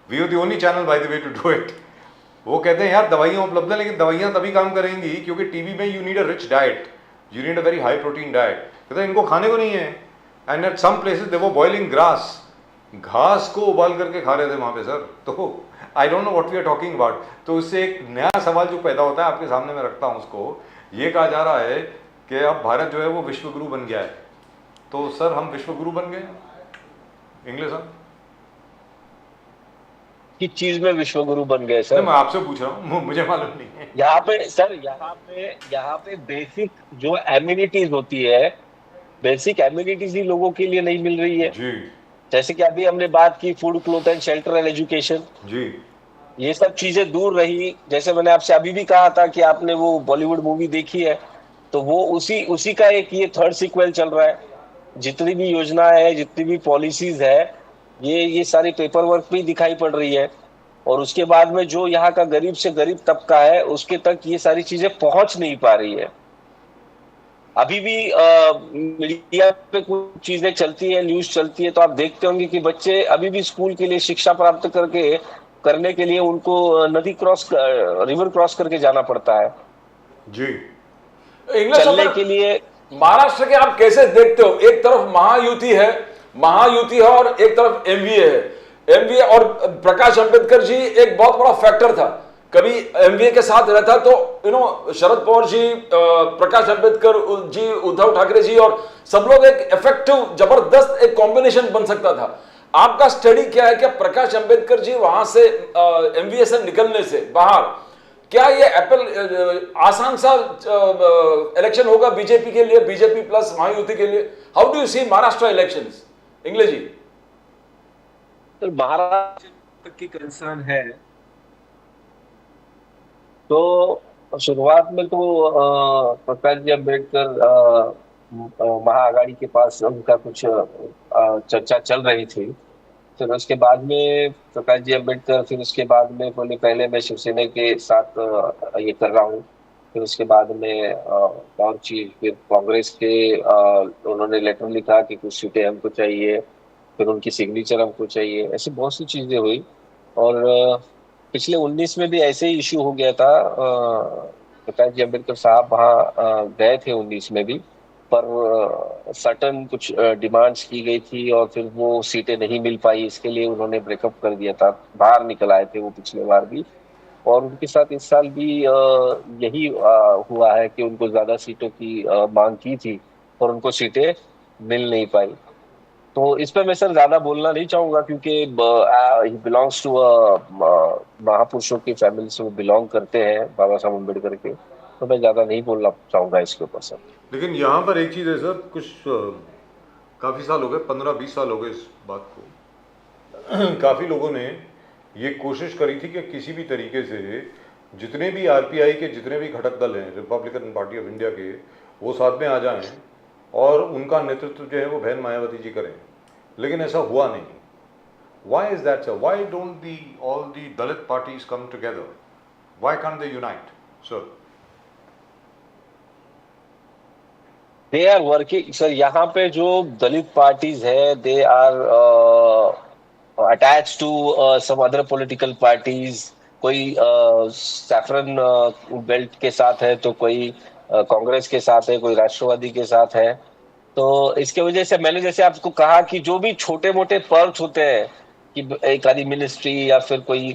we are the only channel by the way to do it. वो कहते हैं यार दवाइयां उपलब्ध हैं, लेकिन दवाइयां तभी काम करेंगी क्योंकि टीबी में you need a rich diet, you need a very high protein diet. कहते हैं इनको खाने को नहीं है, and at some places they वो बॉइलिंग ग्रास, घास को उबाल करके खा रहे थे वहां पे सर। तो I don't know what we are talking about. तो उससे एक नया सवाल जो पैदा होता है आपके सामने मैं रखता हूं, उसको ये कहा जा रहा है कि अब भारत जो है वो विश्व गुरु बन गया है, तो सर हम विश्व गुरु बन गए इंग्लिश साहब? किस चीज में विश्व गुरु बन गए सर? मैं आपसे पूछ रहा हूँ, मुझे मालूम नहीं है। यहाँ पे सर, यहाँ पे बेसिक जो एम्यूनिटीज होती है, बेसिक एम्यूनिटीज ही लोगों के लिए नहीं मिल रही है जी जैसे कि अभी हमने बात की food, cloth and shelter and education, जी ये सब चीजें दूर रही। जैसे मैंने आपसे अभी भी कहा था कि आपने वो बॉलीवुड मूवी देखी है, तो वो उसी का एक ये थर्ड सीक्वल चल रहा है। जितनी भी योजना है, जितनी भी पॉलिसीज है, ये सारी पेपर वर्क भी दिखाई पड़ रही है, और उसके बाद में जो यहाँ का गरीब से गरीब तबका है उसके तक ये सारी चीजें पहुंच नहीं पा रही है। अभी भी मीडिया पे कुछ चीजें चलती है, न्यूज चलती है, तो आप देखते होंगे कि बच्चे अभी भी स्कूल के लिए शिक्षा प्राप्त करने के लिए उनको रिवर क्रॉस करके जाना पड़ता है जी। चलने के लिए। महाराष्ट्र के आप कैसे देखते हो? एक तरफ महायुति है और एक तरफ एमवीए है। एमवीए और प्रकाश अंबेडकर जी एक बहुत बड़ा फैक्टर था, कभी एमवीए के साथ रहता तो शरद पवार जी, प्रकाश अंबेडकर जी, उद्धव ठाकरे जी और सब लोग एक इफेक्टिव जबरदस्त एक कॉम्बिनेशन बन सकता था। आपका स्टडी क्या है कि प्रकाश अंबेडकर जी वहां से एमवीए से निकलने से बाहर, क्या ये आसान सा इलेक्शन होगा बीजेपी के लिए, बीजेपी प्लस महायुति के लिए? How do you see Maharashtra elections English जी? तो महाराष्ट्र की कंसर्न है, तो शुरुआत में तो प्रकाश जी अम्बेडकर महाआघाड़ी के पास उनका कुछ चर्चा चल रही थी। फिर उसके बाद में प्रकाश जी अम्बेडकर, फिर उसके बाद में बोले पहले मैं शिवसेना के साथ ये कर रहा हूँ, फिर उसके बाद में और चीज फिर कांग्रेस के उन्होंने लेटर लिखा कि कुछ सीटें हमको चाहिए, फिर उनकी सिग्नेचर हमको चाहिए, ऐसी बहुत सी चीजें हुई। और पिछले 19 में भी ऐसे ही इश्यू हो गया था। प्रकाश जी अम्बेडकर साहब वहाँ गए थे 19 में भी, पर सर्टन कुछ डिमांड्स की गई थी और फिर वो सीटें नहीं मिल पाई, इसके लिए उन्होंने ब्रेकअप कर दिया था, बाहर निकल आए थे वो पिछले बार भी। और उनके साथ इस साल भी यही हुआ है कि उनको ज्यादा सीटों की मांग की थी और उनको सीटें मिल नहीं पाई। तो इस पर मैं सर ज्यादा बोलना नहीं चाहूंगा, क्योंकि ही बिलोंग्स टू महापुरुषों की फैमिली से वो बिलोंग करते हैं, बाबा साहब अम्बेडकर के, तो मैं ज्यादा नहीं बोलना चाहूंगा इसके ऊपर सर। लेकिन यहाँ पर एक चीज़ है सर, कुछ काफ़ी साल हो गए, 15-20 साल हो गए इस बात को। काफ़ी लोगों ने ये कोशिश करी थी कि किसी भी तरीके से जितने भी आरपीआई के जितने भी घटक दल हैं, रिपब्लिकन पार्टी ऑफ इंडिया के, वो साथ में आ जाएं और उनका नेतृत्व जो है वो बहन मायावती जी करें, लेकिन ऐसा हुआ नहीं। Why is that sir? Why don't the all the Dalit parties come together? Why can't they unite sir? They are working sir, यहाँ पे जो दलित पार्टीज है they are attach to some other political parties. कोई सैफरन बेल्ट के साथ है, तो कोई कांग्रेस के साथ है, कोई राष्ट्रवादी के साथ है। तो इसके वजह से मैंने जैसे आपको कहा कि जो भी छोटे मोटे पर्क्स होते हैं कि एक आदि मिनिस्ट्री या फिर कोई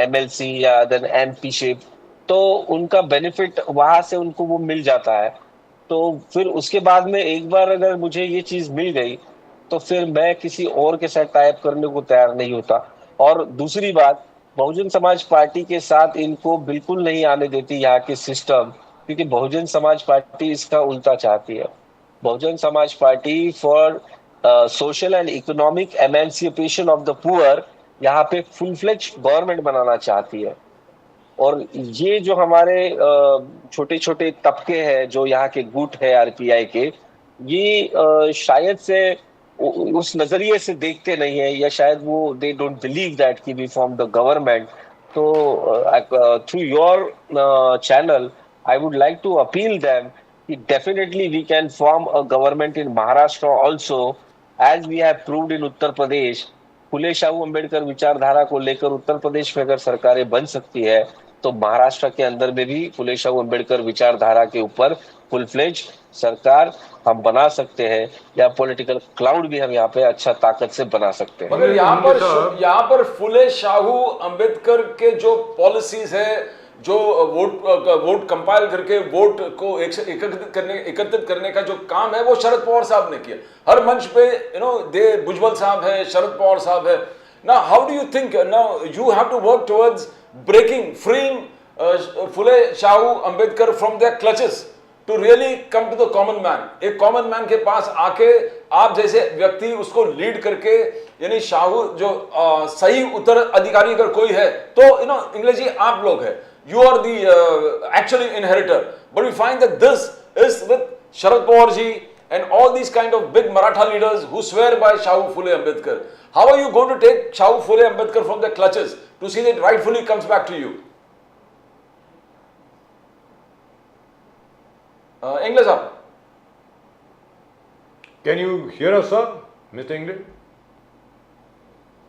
एमएलसी या देन एमपी शिप, तो उनका बेनिफिट वहां से उनको वो मिल जाता है। तो फिर उसके बाद में एक बार अगर मुझे ये चीज मिल गई तो फिर मैं किसी और के साथ टाइप करने को तैयार नहीं होता। और दूसरी बात, बहुजन समाज पार्टी के साथ इनको बिल्कुल नहीं आने देती यहाँ के सिस्टम, क्योंकि बहुजन समाज पार्टी इसका उल्टा चाहती है। Bahujan Samaj party for social and economic emancipation of the poor यहाँ पे फुल फ्लेज गवर्नमेंट बनाना चाहती है। और ये जो हमारे छोटे छोटे तबके हैं जो यहाँ के गुट है आरपीआई के, ये शायद से उस नजरिए से देखते नहीं है, या शायद वो दे डोंट बिलीव दैट कि वी फॉर्म द गवर्नमेंट। तो through your channel I would like to appeal them कि definitely we can form a government in Maharashtra also, as we have proved in Uttar Pradesh. Phule Shahu Ambedkar विचारधारा को लेकर उत्तर प्रदेश में अगर सरकारें बन सकती है, तो महाराष्ट्र के अंदर में भी फुले शाहू अम्बेडकर विचारधारा के ऊपर फुल फ्लेज सरकार हम बना सकते हैं, या पॉलिटिकल क्लाउड भी हम यहाँ पे अच्छा ताकत से बना सकते हैं। मगर यहाँ पर फुले शाहू अंबेडकर के जो पॉलिसीज है, जो वोट कंपाइल करके वोट को एकत्रित करने का जो काम है, वो शरद पवार साहब ने किया। हर मंच पे दे भुजबल साहब है, शरद पवार साहब है। Now how do you think now you have to work towards breaking freeing Phule Shahu Ambedkar from their clutches to really come to the common man? एक कॉमन मैन के पास आके आप जैसे व्यक्ति उसको लीड करके, यानी शाहू जो सही उत्तराधिकारी अगर कोई है तो इंग्लिश आप लोग है, you are the actually inheritor, but we find that this is with Sharad Pawar ji and all these kind of big Maratha leaders who swear by Shahu Phule Ambedkar. How are you going to take Shahu Phule Ambedkar from the clutches to see that it rightfully comes back to you? English sir, Can you hear us, sir, Mr. English?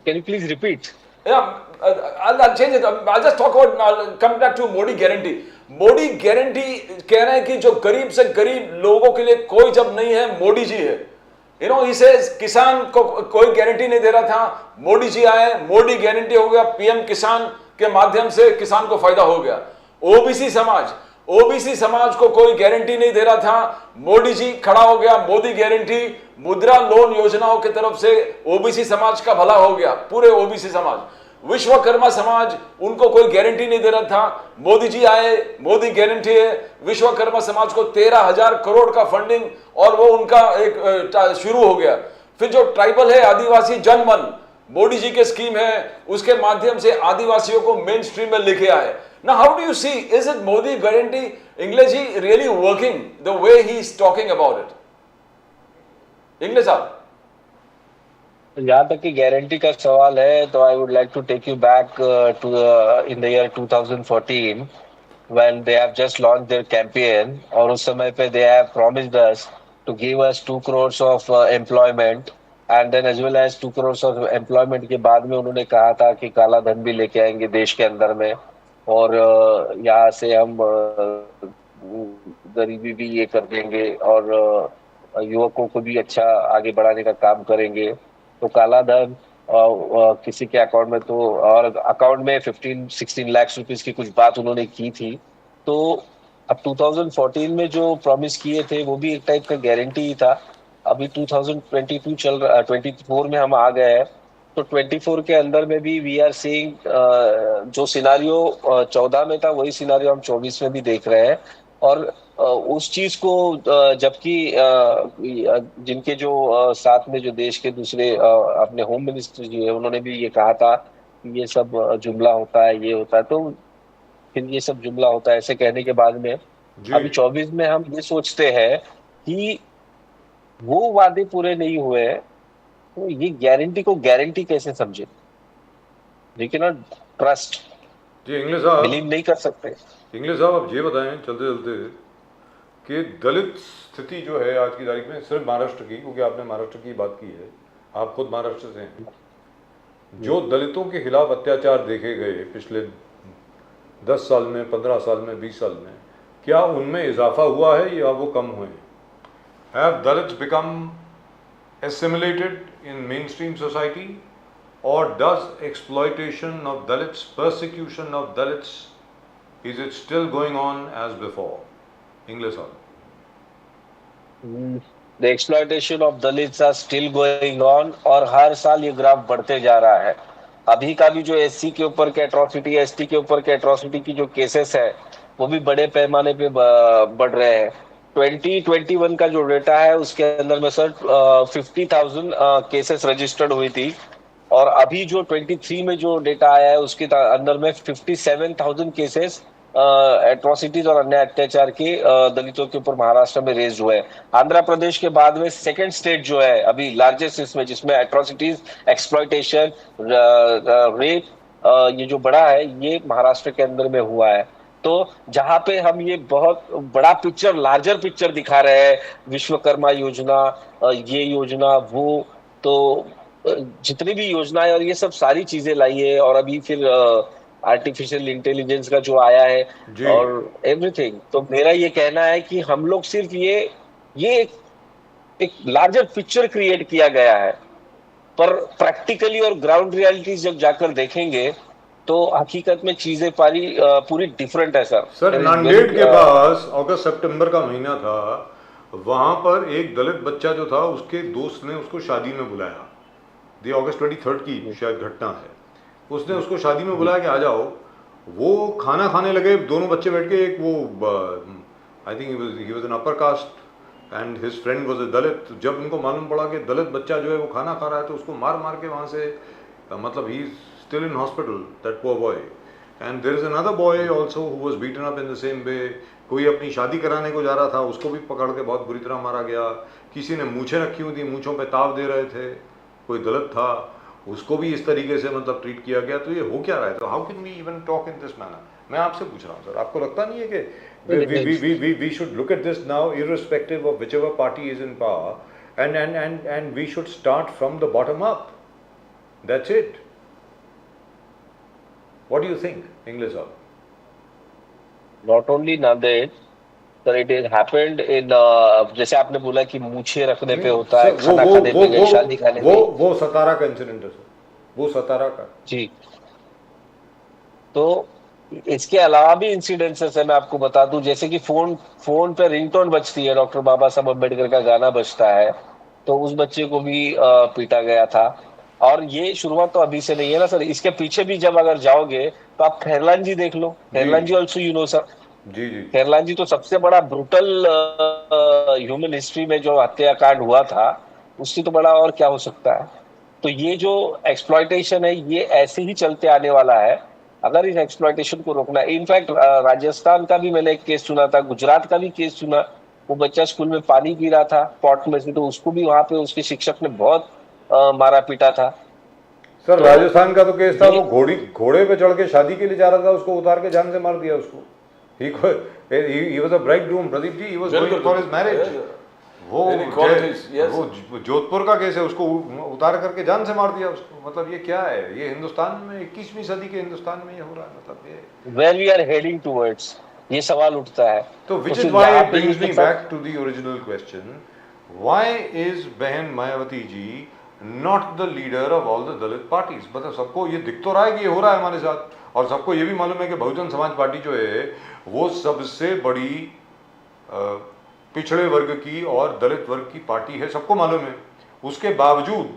Can you please repeat? Yeah, I'll change it. I'll just talk about, I'll come back to Modi guarantee. Modi guarantee कह रहे हैं कि जो गरीब से गरीब लोगों के लिए कोई जब नहीं है, मोदी जी है। इसे किसान को कोई गारंटी नहीं दे रहा था, मोदी जी आए, मोदी गारंटी हो गया, पीएम किसान के माध्यम से किसान को फायदा हो गया। ओबीसी समाज को कोई गारंटी नहीं दे रहा था, मोदी जी खड़ा हो गया, मोदी गारंटी। मुद्रा लोन योजनाओं की तरफ से ओबीसी समाज का भला हो गया, पूरे ओबीसी समाज। विश्वकर्मा समाज, उनको कोई गारंटी नहीं दे रहा था, मोदी जी आए, मोदी गारंटी है। विश्वकर्मा समाज को 13,000 करोड़ का फंडिंग, और वो उनका एक शुरू हो गया। फिर जो ट्राइबल है, आदिवासी जनमन, मोदी जी के स्कीम है, उसके माध्यम से आदिवासियों को मेन स्ट्रीम में लेके आए। Now, how do you see, is it Modi guarantee, English really working the way he is talking about it? English साहब, जहाँ तक कि गारंटी का सवाल है, तो I would like to take you back to in the year 2014, when they have just launched their campaign, और उस समय पे they have promised us to give us 2 crores of employment, and then as well as 2 crores of employment के बाद में उन्होंने कहा था कि काला धन भी लेके आएंगे देश के अंदर में, और यहाँ से हम गरीबी भी ये कर देंगे, और युवकों को भी अच्छा आगे बढ़ाने का काम करेंगे। तो काला धन किसी के अकाउंट में, तो और अकाउंट में 15-16 लाख रुपीस की कुछ बात उन्होंने की थी। तो अब 2014 में जो प्रॉमिस किए थे वो भी एक टाइप का गारंटी ही था। अभी 2022 चल रहा, 24 में हम आ गए हैं, तो 24 के अंदर में भी वी आर सीइंग जो सिनारियो 14 में था वही सिनारियो हम 24 में भी देख रहे हैं। और उस चीज को जबकि जिनके जो साथ में जो देश के दूसरे अपने होम मिनिस्टर जी है उन्होंने भी ये कहा था कि ये सब जुमला होता है, ये होता है, तो फिर ये सब जुमला होता है ऐसे कहने के बाद में अभी 24 में हम ये सोचते हैं कि वो वादे पूरे नहीं हुए हैं, तो ये गारंटी को गारंटी कैसे समझे? वी कैन नॉट ट्रस्ट, जी इंग्लिश साहब, बिलीव नहीं कर सकते। इंग्लिश साहब आप ये बताएं चलते चलते कि दलित स्थिति जो है आज की तारीख में, सिर्फ महाराष्ट्र की, क्योंकि आपने महाराष्ट्र की बात की है, आप खुद महाराष्ट्र से हैं, जो दलितों के खिलाफ अत्याचार देखे गए पिछले 10 साल में, 15 साल में, 20 साल में, क्या उनमें इजाफा हुआ है या वो कम हुए? Have Dalits become assimilated in mainstream society, or does exploitation of Dalits, persecution of Dalits, is it still going on as before? English on. The exploitation of Dalits are still going on, और हर साल ये graph बढ़ते जा रहा है। अभी का भी जो एससी के ऊपर के एट्रोसिटी, एसटी के ऊपर के एट्रोसिटी की जो केसेस है वो भी बड़े पैमाने पे बढ़ रहे हैं। 2021 का जो डेटा है उसके अंदर में सर 50,000 केसेस रजिस्टर्ड हुई थी, और अभी जो 23 में जो डेटा आया है उसके अंदर में 57,000 केसेस एट्रोसिटीज और अन्य अत्याचार के दलितों के ऊपर महाराष्ट्र में रेज हुए हैं। आंध्र प्रदेश के बाद में सेकंड स्टेट जो है अभी लार्जेस्ट इसमें, जिसमें एट्रोसिटीज, एक्सप्लॉइटेशन, रेप ये जो बड़ा है ये महाराष्ट्र के अंदर में हुआ है। तो जहां पे हम ये बहुत बड़ा पिक्चर, लार्जर पिक्चर दिखा रहे हैं, विश्वकर्मा योजना, ये योजना, वो, तो जितनी भी योजनाएं और ये सब सारी चीजें लाई है, और अभी फिर आर्टिफिशियल इंटेलिजेंस का जो आया है और एवरीथिंग, तो मेरा ये कहना है कि हम लोग सिर्फ ये एक लार्जर पिक्चर क्रिएट किया गया है, पर प्रैक्टिकली और ग्राउंड रियलिटी जब जाकर देखेंगे तो हकीकत में चीजें पूरी डिफरेंट है सर। नांदेड़ के पास अगस्त सितंबर का महीना था, वहां पर एक दलित बच्चा जो था उसके दोस्त ने उसको शादी में बुलाया। ये अगस्त 23 की शायद घटना है। उसने उसको शादी में बुलाया कि आ जाओ, वो खाना खाने लगे, दोनों बच्चे बैठ के, एक वो I think he was an upper caste and his friend was a Dalit. जब उनको मालूम पड़ा कि दलित बच्चा जो है वो खाना खा रहा है तो उसको मार मार के वहाँ से, मतलब ही still in hospital, that poor boy. And there is another boy also who was beaten up in the same way. कोई अपनी शादी कराने को जा रहा था, उसको भी पकड़ के बहुत बुरी तरह मारा गया। किसी ने मूछें रखी हुई थी, मूछों पे ताव दे रहे थे, कोई दलित था, उसको भी इस तरीके से मतलब ट्रीट किया गया। तो ये हो क्या रहा है? तो how can we even talk in this manner? मैं आपसे पूछ रहा हूँ सर, आपको लगता नहीं है कि we should look at this now irrespective of whichever party is in power, and we should start from the bottom up. That's it. What do you think, English sir? Not only Nanded, sir, it has happened in जैसे आपने बोला कि मूछे रखने पे होता है, खाना खाने पे गए, शादी खाने पे, वो सतारा का इंसिडेंट है सर, वो सतारा का जी। तो इसके अलावा भी इंसिडेंसेस है, मैं आपको बता दूं, जैसे कि फोन पे रिंगटोन बजती है, डॉक्टर बाबा साहब अम्बेडकर का गाना बजता है, तो उस बच्चे को भी पीटा गया था। और ये शुरुआत तो अभी से नहीं है ना सर, इसके पीछे भी जब अगर जाओगे तो आप खैरलान जी देख लो। खैरलान जी ऑल्सो यू नो सर, जी। खैरलान जी तो सबसे बड़ा ब्रूटल ह्यूमन हिस्ट्री में जो हत्याकांड हुआ था, उससे तो बड़ा और क्या हो सकता है। तो ये जो एक्सप्लॉइटेशन है ये ऐसे ही चलते आने वाला है अगर इस एक्सप्लॉइटेशन को रोकना है। इनफैक्ट राजस्थान का भी मैंने एक केस सुना था, गुजरात का भी केस सुना, वो बच्चा स्कूल में पानी पी रहा था पॉट में से, तो उसको भी वहां पे उसके शिक्षक ने बहुत मारा पीटा था। सर तो राजस्थान का तो केस था, वो घोड़े पे चढ़ के शादी के लिए जा रहा था, उसको उतार के जान से मार दिया उसको। he was a bridegroom, Pradeep ji. He was going for his marriage. वो Inequalities, yes. वो जोधपुर का केस है, उसको उतार करके जान से मार दिया उसको. मतलब ये क्या है? ये हिंदुस्तान में 21वीं सदी के हिंदुस्तान में ये हो रहा है. मतलब ये where we are heading towards, ये सवाल उठता है. तो which फिर is why यहाँ it पे brings ये me सब- back to the original question. Why is बहन Mayawati ji not the leader of all the Dalit parties? मतलब सबको ये दिख तो रहा है कि ये हो रहा है हमारे साथ, और सबको ये भी मालूम है कि बहुजन समाज पार्टी जो है वो सबसे बड़ी पिछड़े वर्ग की और दलित वर्ग की पार्टी है, सबको मालूम है. उसके बावजूद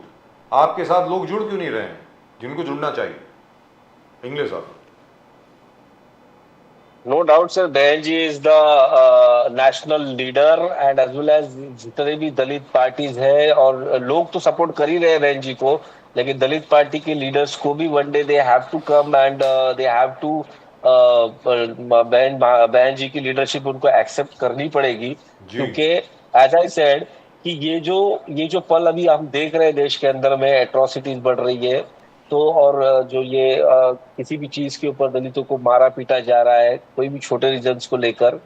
आपके साथ लोग जुड़ क्यों नहीं रहे हैं जिनको जुड़ना चाहिए? इंग्लिश साहब. No doubt, sir. बहन जी is the national leader and as well as जितने भी दलित पार्टीज है, और लोग तो सपोर्ट कर ही रहे हैं बहन जी को, लेकिन दलित पार्टी के लीडर्स को भी one day they have to come and they have to बहन जी की लीडरशिप उनको एक्सेप्ट करनी पड़ेगी. जी. क्योंकि एज आई सेड कि ये जो पल अभी हम देख रहे हैं देश के अंदर में, एट्रोसिटीज बढ़ रही है, तो और जो ये किसी भी चीज के ऊपर दलितों को मारा पीटा जा रहा है, कोई भी छोटे रीजन्स को लेकर,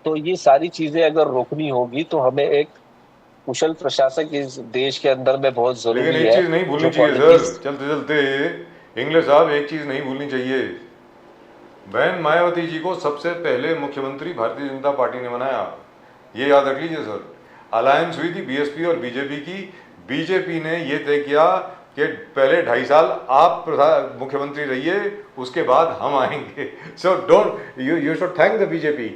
तो ये सारी चीजें अगर रोकनी होगी तो हमें एक कुशल प्रशासक इस देश के अंदर में बहुत लेकिन जरूरी एक है. चीज नहीं भूलनी जो चाहिए politics- सर, चलते चलते इंग्लिश साहब, एक चीज नहीं भूलनी चाहिए. बहन मायावती जी को सबसे पहले मुख्यमंत्री भारतीय जनता पार्टी ने बनाया, ये याद रख लीजिए सर. अलायंस हुई थी बीएसपी और बीजेपी की. बीजेपी ने ये तय किया कि पहले 2.5 साल आप मुख्यमंत्री रहिए, उसके बाद हम आएंगे. So don't you should thank the BJP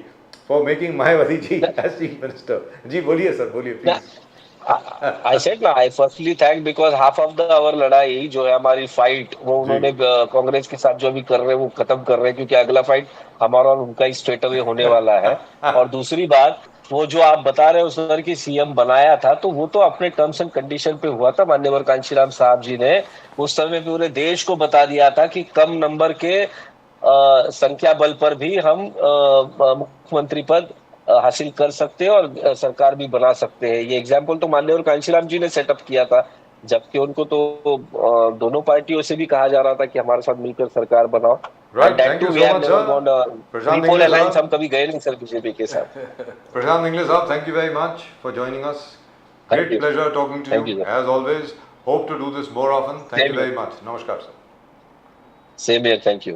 for making Mayawati ji as chief minister. जी बोलिए सर, बोलिए प्लीज. I said ना, I firstly thank because half of the our लड़ाई जो है हमारी फाइट, वो उन्होंने कांग्रेस के साथ जो अभी कर रहे हैं वो खत्म कर रहे हैं, क्योंकि अगला फाइट हमारा और उनका ही स्ट्रेट अवे होने वाला है. और दूसरी बात, वो जो आप बता रहे हो सर कि सीएम बनाया था, तो वो तो अपने टर्म्स एंड कंडीशन पे हुआ था. मान्यवर कांशीराम साहब जी ने उस समय पूरे देश को बता दिया था कि कम नंबर के संख्या बल पर भी हम मुख्यमंत्री पद हासिल कर सकते हैं और सरकार भी बना सकते हैं. ये एग्जाम्पल तो माननीय कांशीराम जी ने सेटअप किया था, जबकि उनको तो दोनों पार्टियों से भी कहा जा रहा था कि हमारे साथ मिलकर सरकार बनाओ. Right, thank you so much, sir. Prashant English alliance साहब. हम कभी गए नहीं सर बीजेपी के साथ. Prashant English साहब, thank you very much for joining us. Thank Great you. pleasure talking to Thank you you, sir. as always. Hope to do this more often. Thank Same you very here. much. Namaskar sir. Same here, thank you.